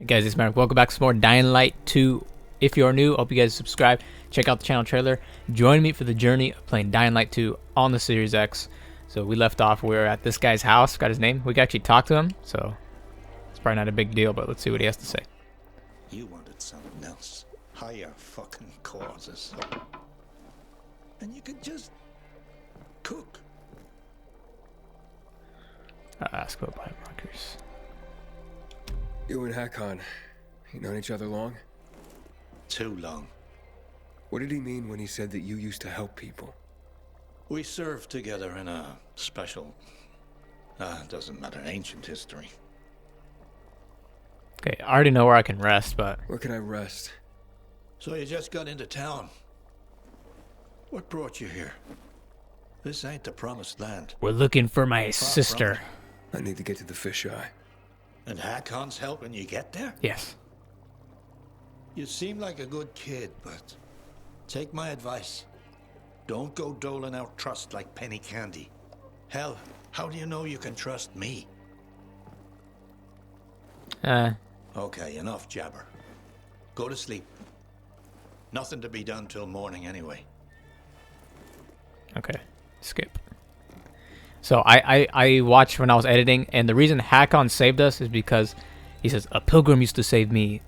Hey guys, it's Maverick. Welcome back to some more Dying Light 2. If you're new, hope you guys subscribe. Check out the channel trailer. Join me for the journey of playing Dying Light 2 on the Series X. So we left off, we were at this guy's house, got his name. We could actually talk to him, so it's probably not a big deal, but let's see what he has to say. You wanted something else. Higher fucking causes. And you could just cook. Ask about biomarkers. You and Hakon, you known each other long? Too long. What did he mean when he said that you used to help people? We served together in a special, doesn't matter, ancient history. Okay, I already know where I can rest, but... Where can I rest? So you just got into town. What brought you here? This ain't the promised land. We're looking for my sister. I need to get to the fisheye. And Hakon's helping you get there? Yes. You seem like a good kid, but take my advice. Don't go doling out trust like penny candy. Hell, how do you know you can trust me? Okay, enough jabber. Go to sleep. Nothing to be done till morning anyway. Okay, skip. So I watched when I was editing, and the reason Hakon saved us is because he says, a pilgrim used to save me,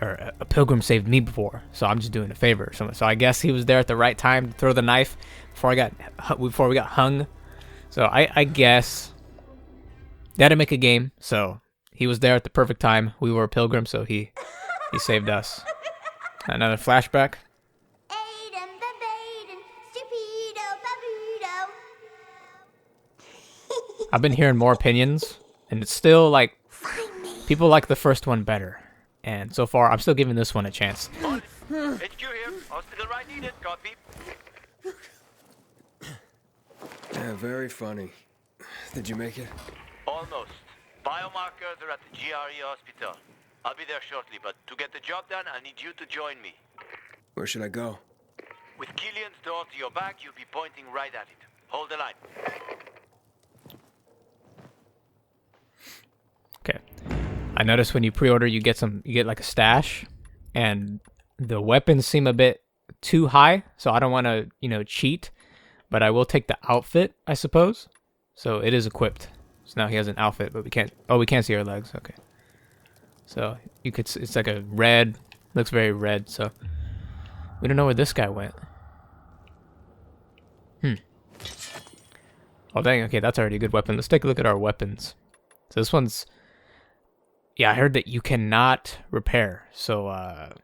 or a pilgrim saved me before, so I'm just doing a favor. So I guess he was there at the right time to throw the knife before we got hung. So I guess they had to make a game, so he was there at the perfect time. We were a pilgrim, so he saved us. Another flashback. Aiden, Aiden, stupido, babudo. I've been hearing more opinions, and it's still like people like the first one better. And so far, I'm still giving this one a chance. HQ here. Hospital right needed. Copy. Yeah, very funny. Did you make it? Almost. Biomarkers are at the GRE hospital. I'll be there shortly, but to get the job done, I need you to join me. Where should I go? With Killian's door to your back, you'll be pointing right at it. Hold the line. Okay. I noticed when you pre-order, you get like a stash, and the weapons seem a bit too high, so I don't want to, cheat, but I will take the outfit, I suppose. So it is equipped. So now he has an outfit, but we can't see our legs. Okay. So it's like a red, looks very red, so we don't know where this guy went. Oh dang, okay, that's already a good weapon. Let's take a look at our weapons. So this one's, yeah, I heard that you cannot repair, so I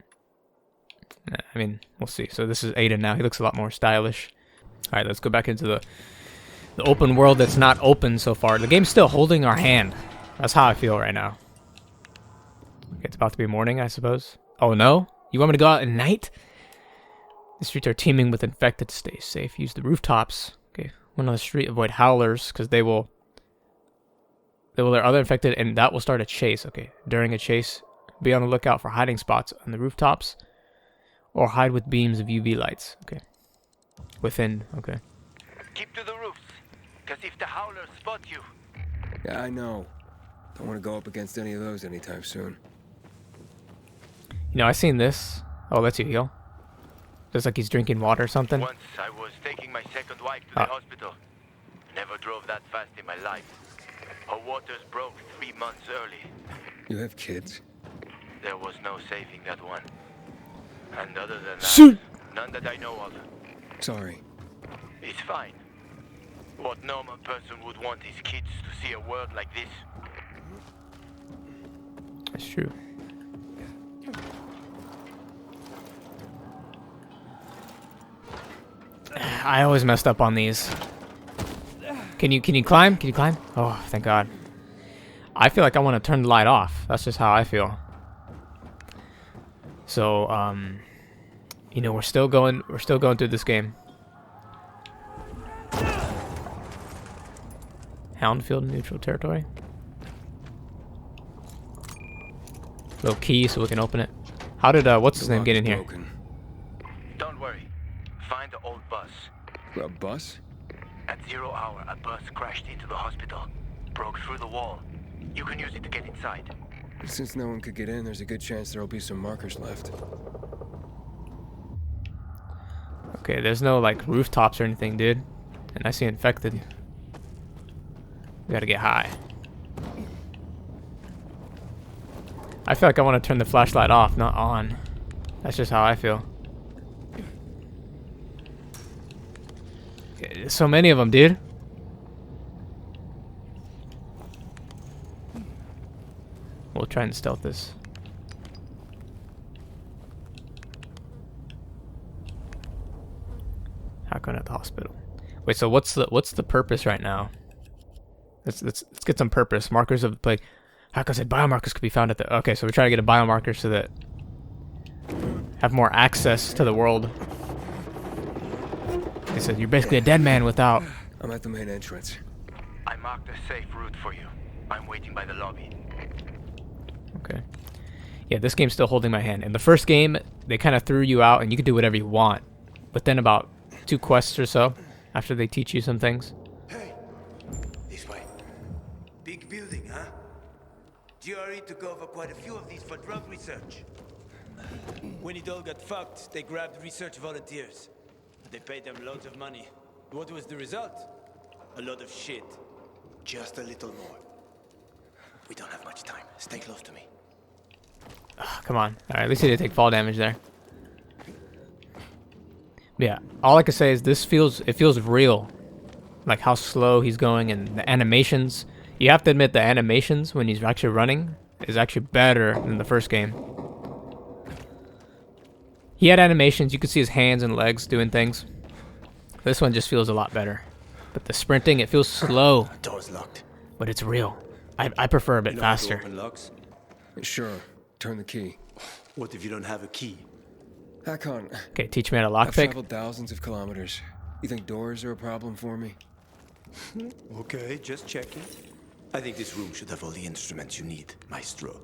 mean, we'll see. So this is Aiden now. He looks a lot more stylish. All right, let's go back into the open world that's not open so far. The game's still holding our hand. That's how I feel right now. Okay, it's about to be morning, I suppose. Oh no? You want me to go out at night? The streets are teeming with infected. Stay safe. Use the rooftops. Okay, one on the street. Avoid howlers, because they will lure other infected, and that will start a chase. Okay, during a chase, be on the lookout for hiding spots on the rooftops, or hide with beams of UV lights. Okay, within. Okay. Keep to the roofs, because if the howlers spot you... Yeah, I know. Don't want to go up against any of those anytime soon. I seen this. Oh, lets you heal. Just like he's drinking water or something. Once I was taking my second wife to the hospital. Never drove that fast in my life. Her waters broke 3 months early. You have kids? There was no saving that one. And other than that, Shoot! none that I know of. Sorry. It's fine. What normal person would want his kids to see a world like this? That's true. I always messed up on these. Can you climb? Can you climb? Oh, thank God. I feel like I want to turn the light off. That's just how I feel. So, we're still going through this game. Houndfield neutral territory. Little key so we can open it. How did what's his name get in here? Broken. Don't worry. Find the old bus. A bus? At 0 hour, a bus crashed into the hospital. Broke through the wall. You can use it to get inside. Since no one could get in, there's a good chance there'll be some markers left. Okay, there's no like rooftops or anything, dude. And I see infected. We gotta get high. I feel like I want to turn the flashlight off, not on. That's just how I feel. There's so many of them, dude. We'll try and stealth this. Hackon at the hospital. Wait, so what's the purpose right now? Let's get some purpose. Markers of the plague. Hackon said biomarkers could be found at the. Okay, so we're trying to get a biomarker so that have more access to the world. He said you're basically a dead man without. I'm at the main entrance. I marked a safe route for you. I'm waiting by the lobby. Okay. Yeah, this game's still holding my hand. In the first game, they kind of threw you out and you could do whatever you want. But then about 2 quests or so, after they teach you some things. Hey, this way. Big building, huh? GRE took over quite a few of these for drug research. When it all got fucked, they grabbed research volunteers. They paid them loads of money. What was the result? A lot of shit. Just a little more. We don't have much time. Stay close to me. Oh, come on. Alright, at least he didn't take fall damage there. Yeah, all I can say is it feels real. Like how slow he's going and the animations. You have to admit the animations when he's actually running is actually better than the first game. He had animations, you could see his hands and legs doing things. This one just feels a lot better. But the sprinting, it feels slow. Door's locked. But it's real. I prefer a bit faster. Open locks? Sure. Turn the key. What if you don't have a key? Hackon, Okay, teach me how to I've lockpick. traveled thousands of kilometers. You think doors are a problem for me? Okay, just checking. I think this room should have all the instruments you need, Maestro.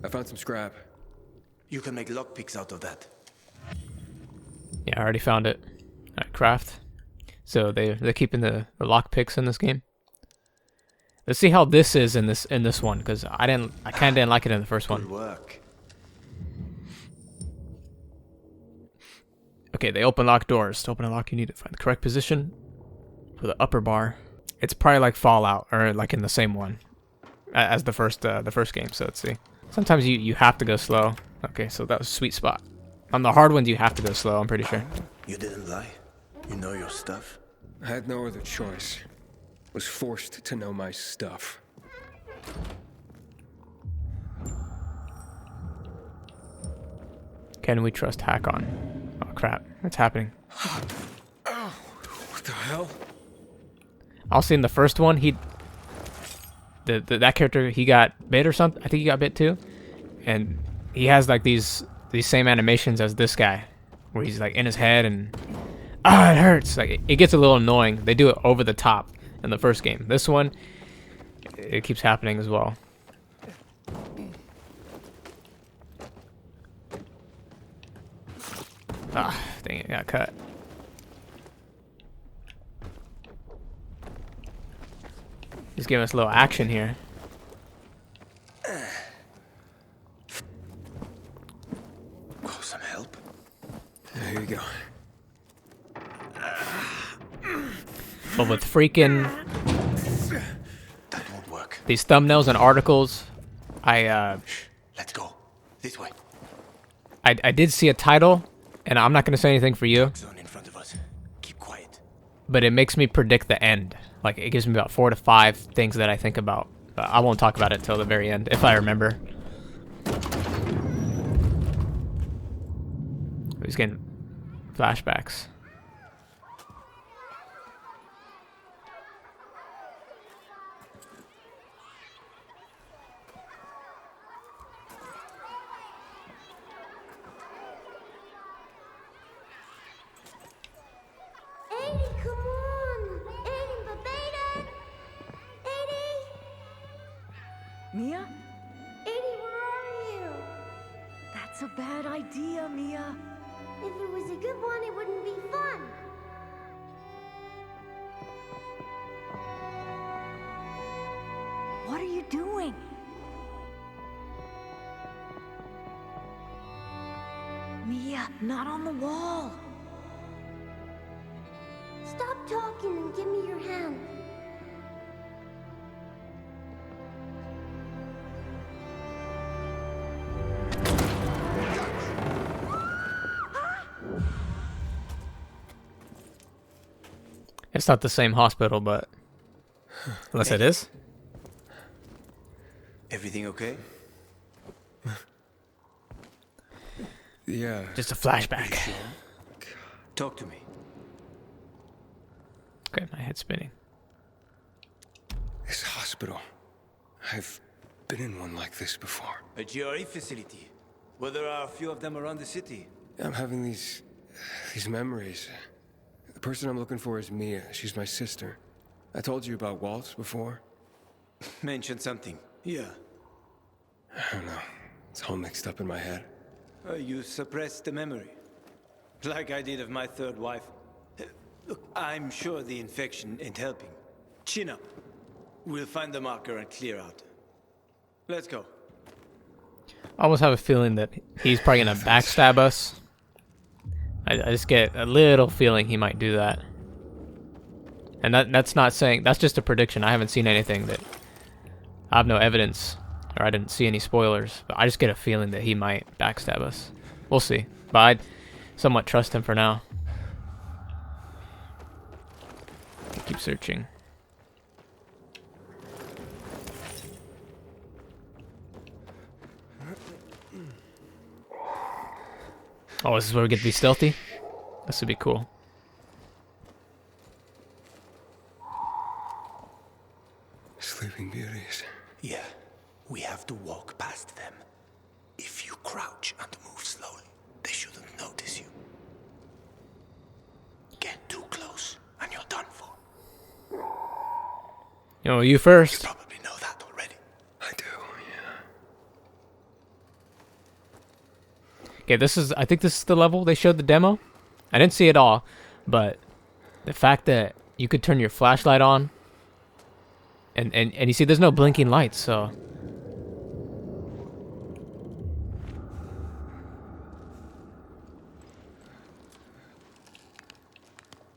I found some scrap. You can make lockpicks out of that. Yeah, I already found it. Alright, craft. So they're keeping the lockpicks in this game. Let's see how this is in this one, because I kinda didn't like it in the first Good one. work. Okay, they open lock doors. To open a lock, you need to find the correct position for the upper bar. It's probably like Fallout, or like in the same one as the first game. So let's see. Sometimes you have to go slow. Okay, so that was a sweet spot. On the hard ones, you have to go slow. I'm pretty sure. You didn't lie. You know your stuff. I had no other choice. Was forced to know my stuff. Can we trust Hackon? Oh crap, what's happening? What the hell? Also in the first one, that character, he got bit or something. I think he got bit too, and he has like these same animations as this guy, where he's like in his head and it hurts. Like it gets a little annoying. They do it over the top in the first game. This one, it keeps happening as well. Ah, dang it, got cut. He's giving us a little action here. Oh, some help? There you go. But with freaking That won't work. these thumbnails and articles, Let's go. This way. I did see a title, and I'm not gonna say anything for you, Zone in front of us. Keep quiet. but it makes me predict the end. Like it gives me about 4 to 5 things that I think about. But I won't talk about it till the very end, if I remember. He's getting flashbacks. Aiden, come on! Aiden, Aiden! Aiden! Mia? Aiden, where are you? That's a bad idea, Mia. If it was a good one, it wouldn't be fun. What are you doing? Mia, not on the wall. Stop talking and give me your hand. It's not the same hospital, but unless it is. Everything okay? Yeah. Just a flashback. Talk to me. Okay, my head's spinning. This hospital. I've been in one like this before. A GRE facility. Well, there are a few of them around the city. I'm having these memories. The person I'm looking for is Mia. She's my sister. I told you about Waltz before. Mention something. Yeah. I don't know. It's all mixed up in my head. You suppressed the memory. Like I did of my third wife. Look, I'm sure the infection ain't helping. Chin up. We'll find the marker and clear out. Let's go. I almost have a feeling that he's probably gonna backstab us. I just get a little feeling he might do that. And that's not saying, that's just a prediction. I haven't seen anything that, I have no evidence, or I didn't see any spoilers, but I just get a feeling that he might backstab us. We'll see. But I somewhat trust him for now. Keep searching. Oh, this is where we get to be stealthy? This would be cool. Sleeping Beauties. Yeah, we have to walk past them. If you crouch and move slowly, they shouldn't notice you. Get too close, and you're done for. You you first. You probably know that already. I do, yeah. Okay, I think this is the level they showed the demo. I didn't see it all, but the fact that you could turn your flashlight on, and you see there's no blinking lights, so.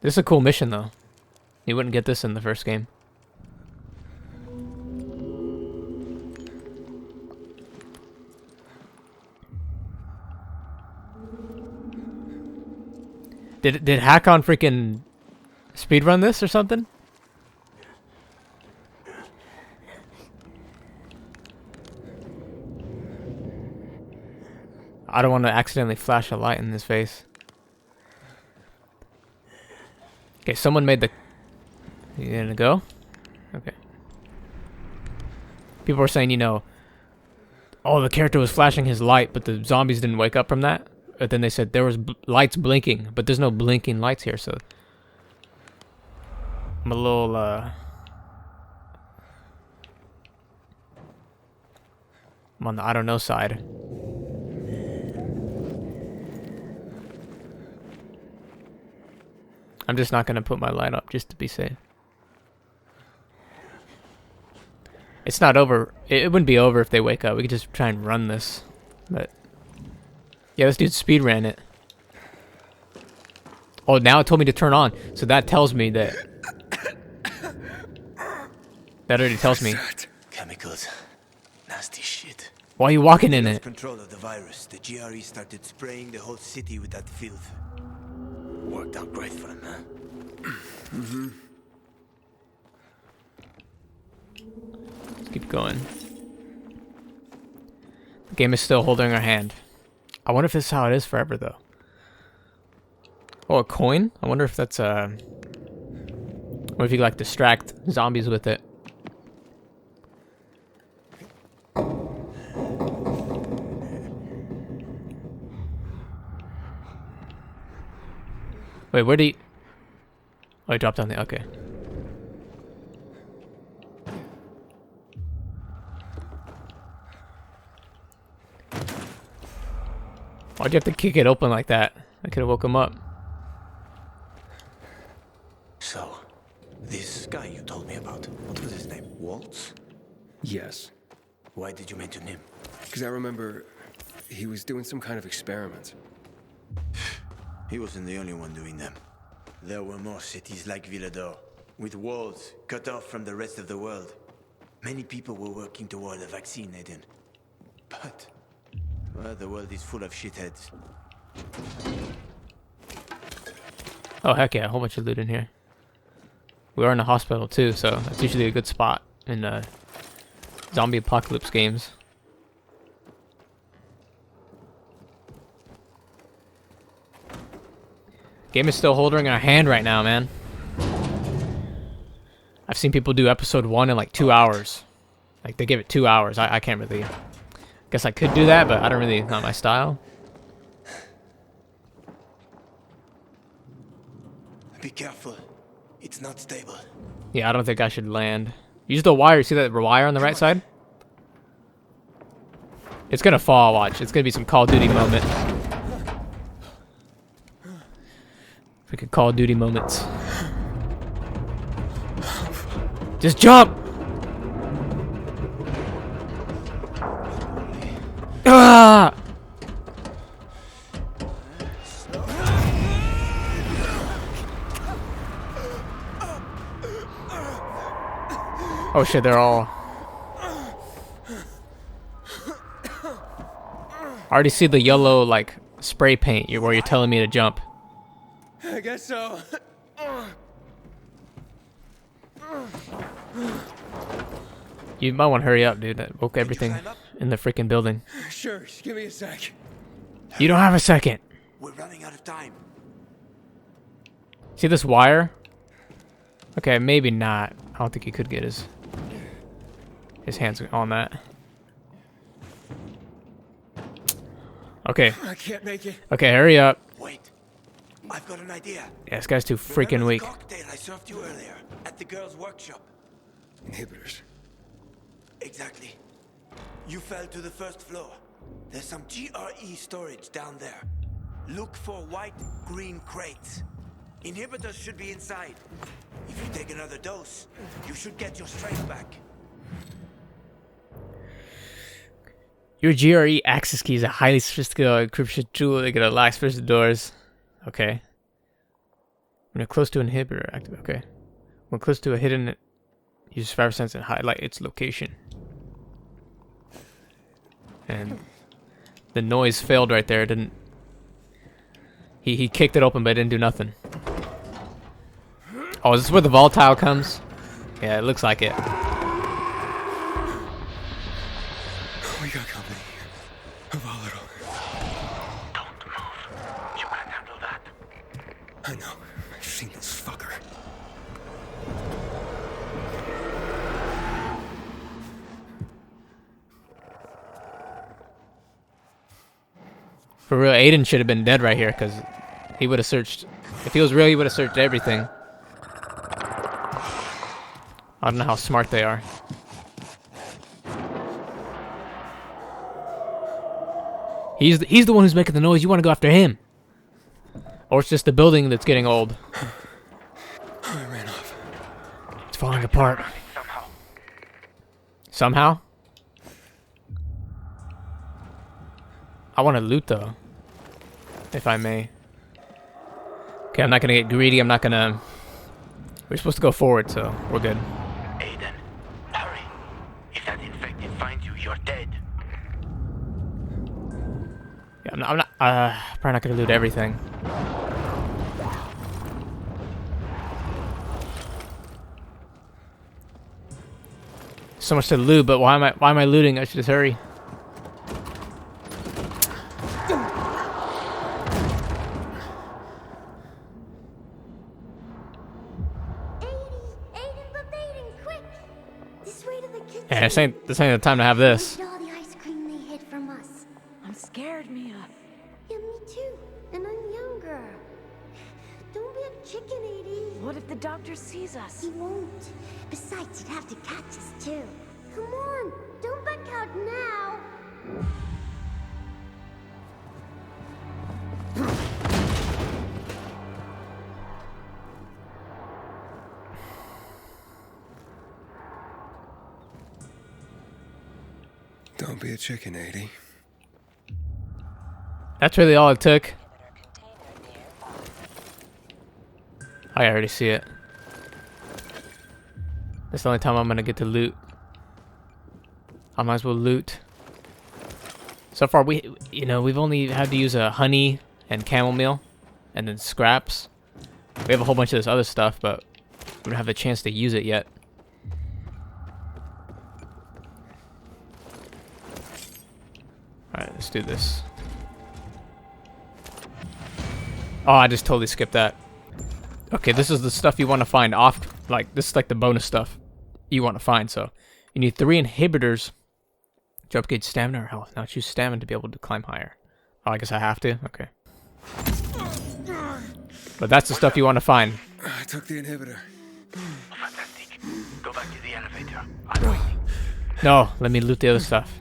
This is a cool mission, though. You wouldn't get this in the first game. Did Hackon freaking speedrun this or something? I don't want to accidentally flash a light in his face. Okay, someone made the... You gonna go? Okay. People were saying, you know, oh, the character was flashing his light, but the zombies didn't wake up from that. But then they said there was lights blinking, but there's no blinking lights here, so... I'm a little, I'm on the I don't know side. I'm just not gonna put my light up just to be safe. It's not over. It wouldn't be over if they wake up. We could just try and run this. But yeah, this dude speed ran it. Oh, now it told me to turn on. So that tells me that... That already tells me. Chemicals. Nasty shit. Why are you walking in Lost it? control of the virus. The GRE started spraying the whole city with that filth. Worked out great for them, huh? Mm-hmm. Let's keep going. The game is still holding our hand. I wonder if this is how it is forever, though. Oh, a coin? I wonder if that's or if you like distract zombies with it. Wait, where did he... Oh, he dropped down there. Okay. Why'd you have to kick it open like that? I could have woke him up. So, this guy you told me about, what was his name? Waltz? Yes. Why did you mention him? Because I remember he was doing some kind of experiment. He wasn't the only one doing them. There were more cities like Villador, with walls cut off from the rest of the world. Many people were working toward a vaccine, Aiden. But, well, the world is full of shitheads. Oh, heck yeah, a whole bunch of loot in here. We are in a hospital too, so that's usually a good spot in zombie apocalypse games. Game is still holding in our hand right now, man. I've seen people do episode 1 in like 2 hours. Like, they give it 2 hours. I can't really... Guess I could do that, but I don't really... Not my style. Be careful. It's not stable. Yeah, I don't think I should land. Use the wire. See that wire on the right side? It's gonna fall, watch. It's gonna be some Call of Duty moment. Freaking Call of Duty moments. Just jump! Ah! Oh shit, they're all... I already see the yellow, like, spray paint where you're telling me to jump. I guess so. You might want to hurry up, dude. That woke everything in the freaking building. Sure, just give me a sec. You don't have a second. We're running out of time. See this wire? Okay, maybe not. I don't think he could get his hands on that. Okay. I can't make it. Okay, hurry up. Wait. I've got an idea. Yeah, this guy's too freaking Remember weak. the cocktail I served you earlier at the girls' workshop? Inhibitors. Exactly. You fell to the first floor. There's some GRE storage down there. Look for white, green crates. Inhibitors should be inside. If you take another dose, you should get your strength back. Your GRE access key is a highly sophisticated encryption tool that can unlock special doors. Okay. When close to an inhibitor, active. Okay. When close to a hidden, use 5% and highlight its location. And the noise failed right there. It didn't. He kicked it open, but it didn't do nothing. Oh, is this where the volatile comes? Yeah, it looks like it. We got company. A volatile. Don't move. You can handle that. I know. I've seen this fucker. For real, Aiden should have been dead right here, because he would have searched. If he was real, he would have searched everything. I don't know how smart they are. He's the one who's making the noise. You want to go after him. Or it's just the building that's getting old. I ran off. It's falling apart. Somehow. Somehow? I want to loot, though. If I may. Okay, I'm not going to get greedy. I'm not going to... We're supposed to go forward, so we're good. Aiden, hurry. If that infected finds you, you're dead. Yeah, I'm not probably not going to loot everything. So much to loot, but why am I looting? I should just hurry. Yeah, this ain't the time to have this. Eat all the ice cream they hid from us. I'm scared, Mia. Yeah, me too. And I'm younger. Don't be a chicken, Edie. What if the doctor sees us? He won't. Besides, he'd have to catch us too. Come on, don't back out now. Don't be a chicken, 80. That's really all it took. I already see it. That's the only time I'm gonna get to loot. I might as well loot. So far, we've only had to use a honey and camel meal, and then scraps. We have a whole bunch of this other stuff, but we don't have a chance to use it yet. Alright, let's do this. Oh, I just totally skipped that. Okay, this is the stuff you want to find off. Like, this is like the bonus stuff you want to find. So, you need 3 inhibitors to upgrade stamina or health. Now choose stamina to be able to climb higher. Oh, I guess I have to? Okay. But that's the stuff you want to find. I took the inhibitor. Fantastic. Go back to the elevator. I'm waiting. No, let me loot the other stuff.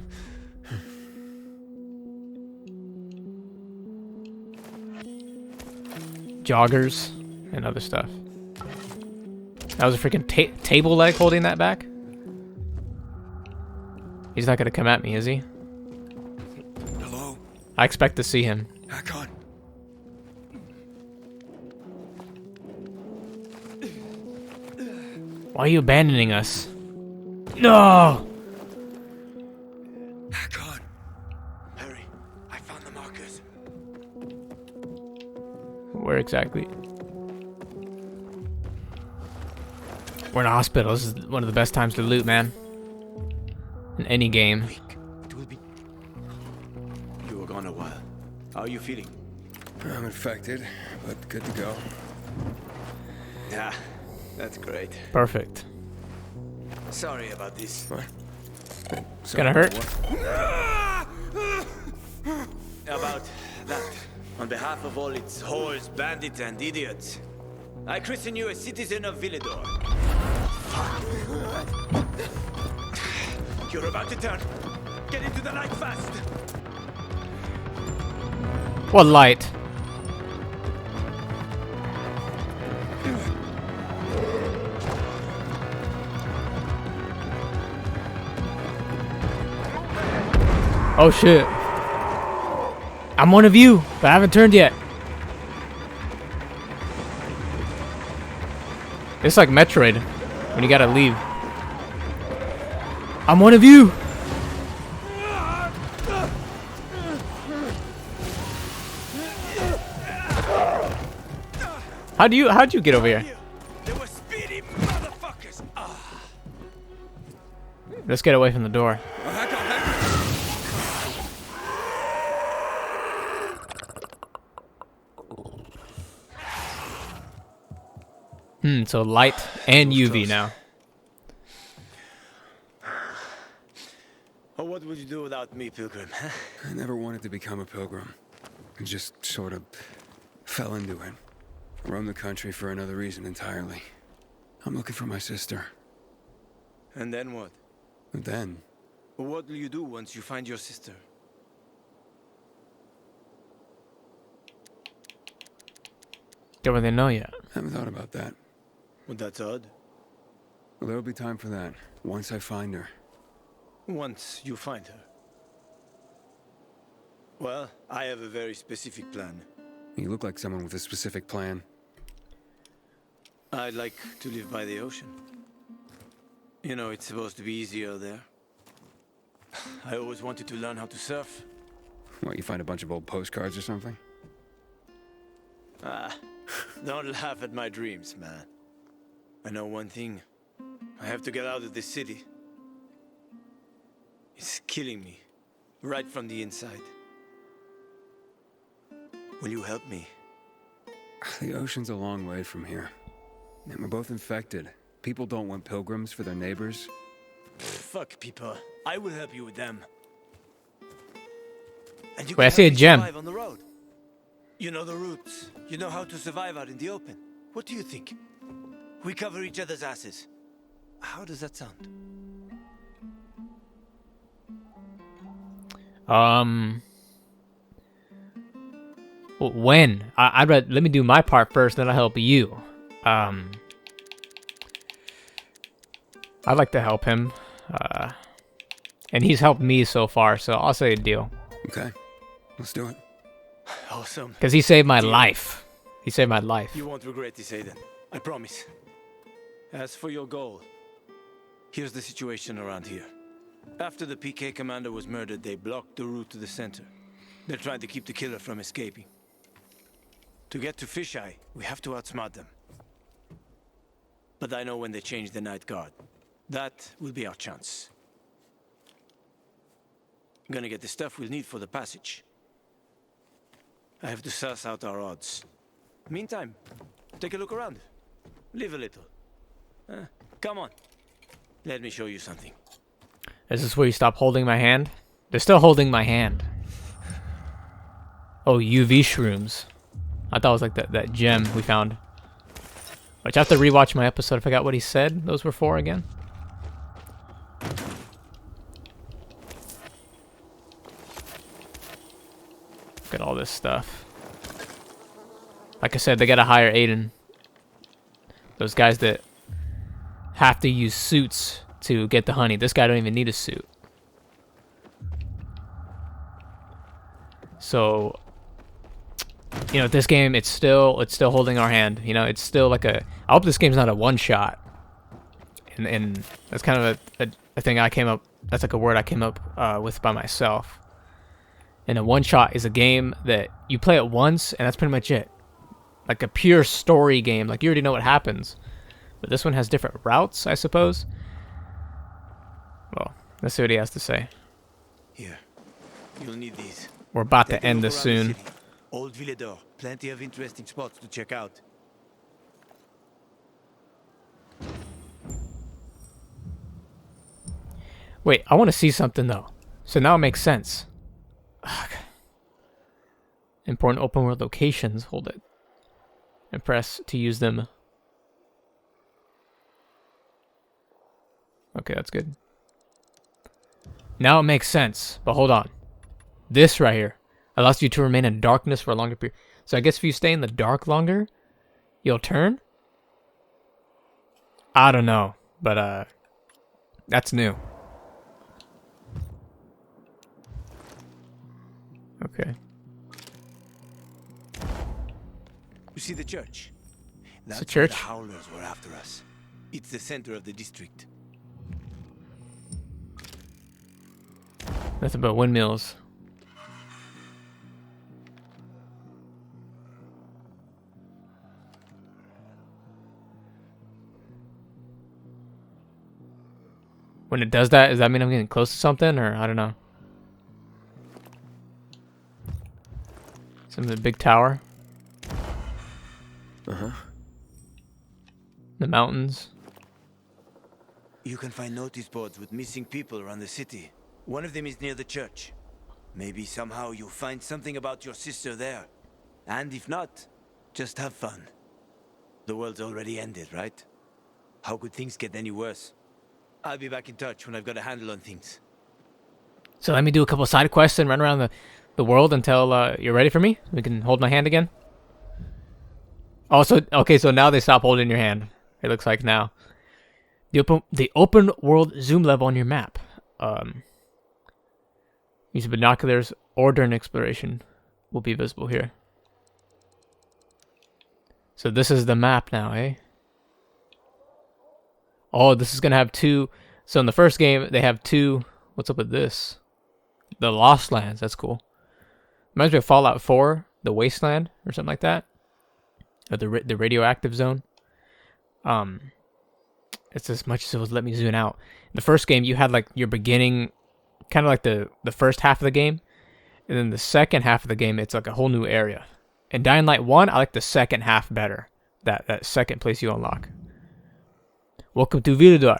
Joggers and other stuff. That was a freaking table leg holding that back? He's not gonna come at me, is he? Hello? I expect to see him. Hakon. Why are you abandoning us? No! Hakon. Hurry. I found the markers. Where exactly? We're in a hospital. This is one of the best times to loot, man. In any game. It will be. You were gone a while. How are you feeling? I'm infected, but good to go. Yeah, that's great. Perfect. Sorry about this. What? It's gonna hurt. About that. On behalf of all its whores, bandits, and idiots, I christen you a citizen of Villador. You're about to turn. Get into the light fast. What light? Oh shit. I'm one of you, but I haven't turned yet. It's like Metroid, when you gotta leave. I'm one of you! How'd you get over here? They were speedy motherfuckers. Let's get away from the door. So light and UV now. Oh, what would you do without me, Pilgrim? I never wanted to become a pilgrim. I just sort of fell into it. I roamed the country for another reason entirely. I'm looking for my sister. And then what? And then, What will you do once you find your sister? Don't really know yet. haven't thought about that. Well, that's odd. Well, there'll be time for that, once I find her. Once you find her. Well, I have a very specific plan. You look like someone with a specific plan. I'd like to live by the ocean. You know, it's supposed to be easier there. I always wanted to learn how to surf. What, you find a bunch of old postcards or something? Don't laugh at my dreams, man. I know one thing. I have to get out of this city. It's killing me, right from the inside. Will you help me? The ocean's a long way from here. And we're both infected. People don't want pilgrims for their neighbors. Fuck people. I will help you with them. And you Wait, I can see a help me gem. survive on the road. You know the routes. You know how to survive out in the open. What do you think? We cover each other's asses. How does that sound? Well, when? Let me do my part first, then I'll help you. I'd like to help him. And he's helped me so far, so I'll say a deal. Okay, let's do it. Awesome. Because he saved my life. He saved my life. You won't regret this, Aiden. I promise. As for your goal, here's the situation around here. After the PK commander was murdered, they blocked the route to the center. They're trying to keep the killer from escaping. To get to Fisheye, we have to outsmart them. But I know when they change the night guard. That will be our chance. I'm gonna get the stuff we'll need for the passage. I have to suss out our odds. Meantime, take a look around. Live a little. Come on. Let me show you something. Is this where you stop holding my hand? They're still holding my hand. Oh, UV shrooms. I thought it was like that gem we found. Which I have to rewatch my episode. I forgot what he said those were for again. Look at all this stuff. Like I said, they gotta hire Aiden. Those guys that have to use suits to get the honey. This guy don't even need a suit. So, you know, this game, it's still holding our hand. You know, it's still like a. I hope this game's not a one shot. And that's kind of a thing I came up. That's like a word I came up with by myself. And a one shot is a game that you play it once and that's pretty much it. Like a pure story game. Like you already know what happens. But this one has different routes, I suppose. Well, let's see what he has to say. Here, you'll need these. We're about Take to a end look this around the soon. city. Old Villador, plenty of interesting spots to check out. Wait, I want to see something though. So now it makes sense. Ugh. Important open world locations. Hold it. And press to use them. Okay, that's good. Now it makes sense. But hold on. This right here allows you to remain in darkness for a longer period. So I guess if you stay in the dark longer, you'll turn? I don't know. But that's new. Okay. You see the church? That's a church? where the Howlers were after us. It's the center of the district. Nothing but windmills. When it does that, does that mean I'm getting close to something? Or I don't know. Some of the big tower. Uh-huh. The mountains. You can find notice boards with missing people around the city. One of them is near the church. Maybe somehow you'll find something about your sister there. And if not, just have fun. The world's already ended, right? How could things get any worse? I'll be back in touch when I've got a handle on things. So let me do a couple side quests and run around the world until you're ready for me. We can hold my hand again. Oh, so okay, so now they stop holding your hand. It looks like now. The open world zoom level on your map. Use binoculars or during exploration will be visible here. So this is the map now, eh? Oh, this is gonna have two. So in the first game they have two. What's up with this? The Lost Lands. That's cool. Reminds me of Fallout 4, the Wasteland or something like that. Or the radioactive zone. It's as much as it was let me zoom out. In the first game, you had like your beginning, kind of like the first half of the game, and then the second half of the game, it's like a whole new area. In Dying Light 1, I like the second half better. That second place you unlock. Welcome to Villador.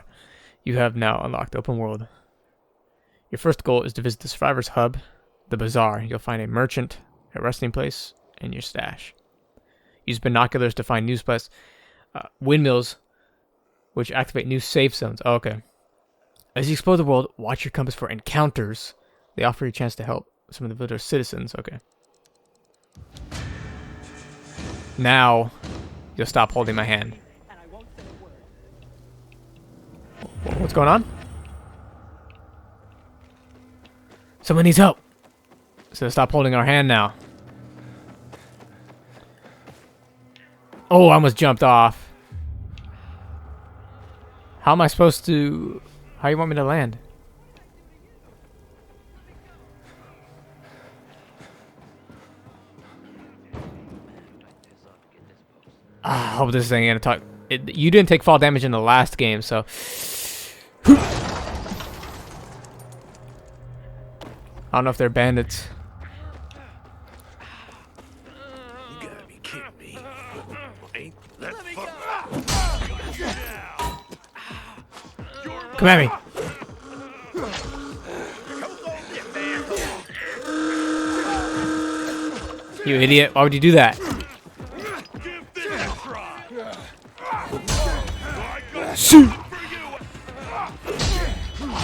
You have now unlocked open world. Your first goal is to visit the Survivors Hub, the Bazaar. You'll find a merchant, a resting place, and your stash. Use binoculars to find new spots. Windmills, which activate new safe zones. Oh, okay. As you explore the world, watch your compass for encounters. They offer you a chance to help some of the village citizens. Okay. Now, you'll stop holding my hand. What's going on? Someone needs help. So stop holding our hand now. Oh, I almost jumped off. How am I supposed to... How you want me to land? I hope this thing ain't gonna talk. You didn't take fall damage in the last game, so... I don't know if they're bandits. You gotta be kidding me. Ain't that Come at me. You idiot. Why would you do that? Shoot!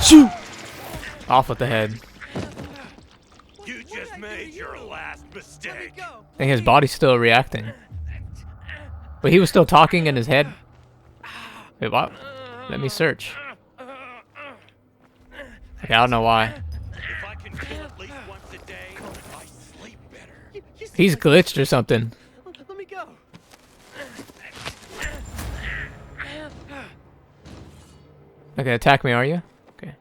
Shoot! Off with the head. You just made your last mistake. I think his body's still reacting. But he was still talking in his head. Wait, what? Let me search. Okay, I don't know why. If I can kill at least once a day, I sleep better. He's glitched or something. Let me go. Not gonna attack me, are you? Okay.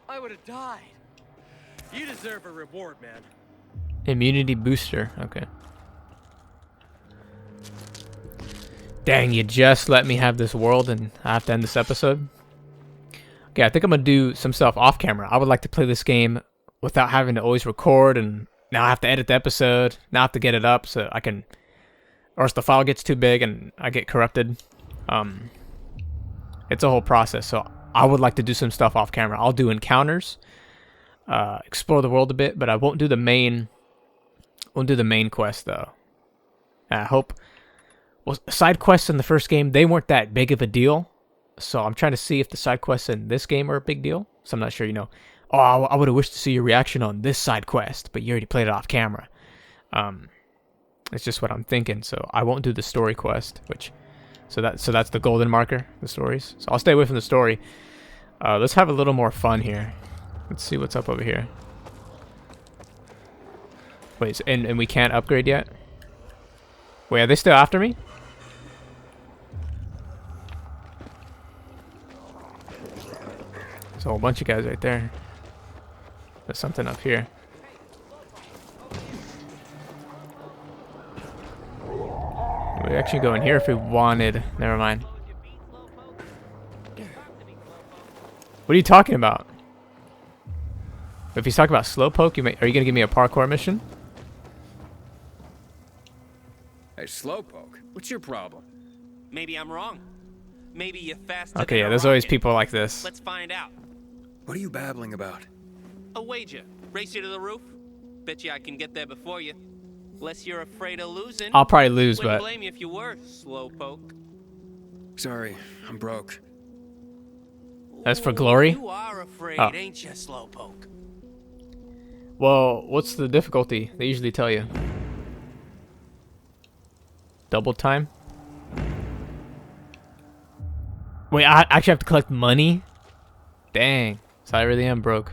I would have died. You deserve a reward, man. Immunity booster. Okay. Dang, you just let me have this world and I have to end this episode. Okay, I think I'm gonna do some stuff off camera. I would like to play this game without having to always record, and now I have to edit the episode. Now I have to get it up so I can, or else the file gets too big and I get corrupted. It's a whole process, so I would like to do some stuff off camera. I'll do encounters, explore the world a bit, but I won't do the main. Won't do the main quest though. I hope. Well, side quests in the first game, they weren't that big of a deal. So I'm trying to see if the side quests in this game are a big deal. So I'm not sure, you know. Oh, I would have wished to see your reaction on this side quest, but you already played it off camera. It's just what I'm thinking. So I won't do the story quest, which, so that's the golden marker, the stories. So I'll stay away from the story. Let's have a little more fun here. Let's see what's up over here. Wait, so, and we can't upgrade yet? Wait, are they still after me? There's a whole bunch of guys right there. There's something up here. We actually go in here if we wanted. Never mind. What are you talking about? If he's talking about slowpoke, are you gonna give me a parkour mission? Hey, Slowpoke, what's your problem? Maybe I'm wrong. Maybe you're faster. Okay, than yeah, a there's always rocket. people like this. Let's find out. What are you babbling about? A wager. Race you to the roof. Bet you I can get there before you. Unless you're afraid of losing. I'll probably lose, Wouldn't but blame you if you were, Slowpoke. Sorry, I'm broke. that's for glory. You are afraid, Oh. ain't you, Slowpoke? Well, what's the difficulty? They usually tell you. Double time? Wait, I actually have to collect money? Dang. So I really am broke.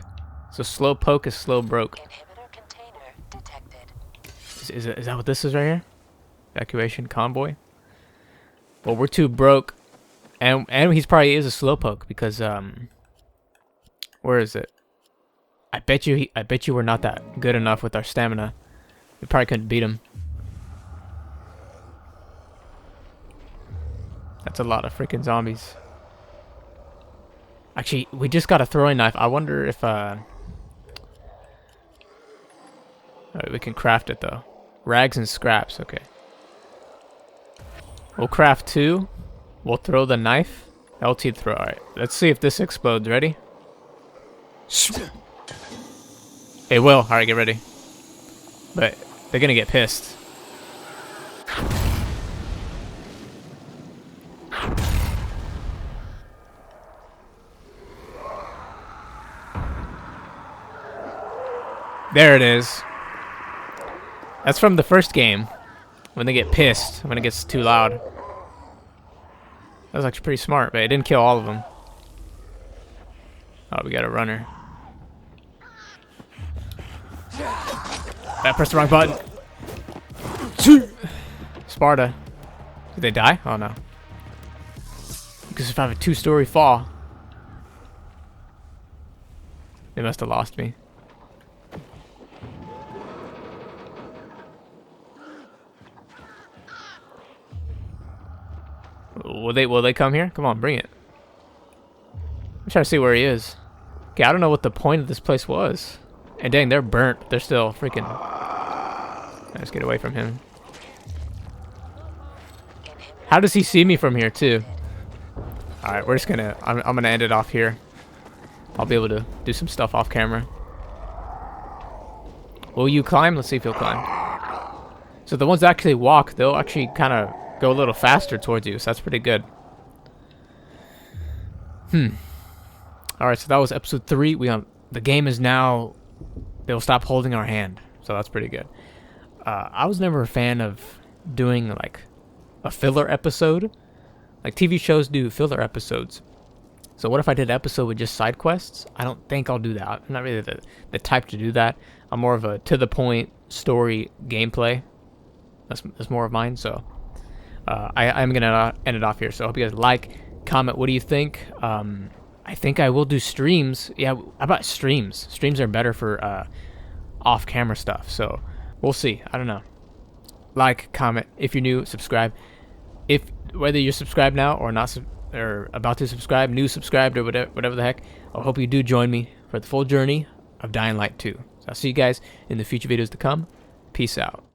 So slow poke is slow broke. Inhibitor container detected. Is that what this is right here? Evacuation convoy? Well, we're too broke. And he's probably is a slow poke because, where is it? I bet you we're not that good enough with our stamina. We probably couldn't beat him. That's a lot of freaking zombies. Actually, we just got a throwing knife. I wonder if alright, we can craft it though. Rags and scraps, okay. We'll craft 2. We'll throw the knife. LT throw. Alright, let's see if this explodes. Ready? It will. Alright, get ready. But they're gonna get pissed. There it is. That's from the first game. When they get pissed, when it gets too loud. That was actually pretty smart, but it didn't kill all of them. Oh, we got a runner. I pressed the wrong button. Sparta. Did they die? Oh no. Because if I have a 2-story fall, they must have lost me. Will they come here? Come on, bring it. I'm trying to see where he is. Okay, I don't know what the point of this place was. And dang, they're burnt. They're still freaking... Let's get away from him. How does he see me from here, too? Alright, we're just gonna... I'm gonna end it off here. I'll be able to do some stuff off camera. Will you climb? Let's see if he'll climb. So the ones that actually walk, they'll actually kind of go a little faster towards you, so that's pretty good. Alright, so that was episode 3. The game is now... They'll stop holding our hand, so that's pretty good. I was never a fan of doing, like, a filler episode. Like, TV shows do filler episodes. So what if I did an episode with just side quests? I don't think I'll do that. I'm not really the type to do that. I'm more of a to-the-point story gameplay. That's more of mine, so... I'm going to end it off here. So I hope you guys like, comment, what do you think? I think I will do streams. Yeah, how about streams? Streams are better for off-camera stuff, so we'll see. I don't know. Like, comment. If you're new, subscribe. Whether you're subscribed now or not, or about to subscribe, new subscribed, or whatever the heck, I hope you do join me for the full journey of Dying Light 2. So I'll see you guys in the future videos to come. Peace out.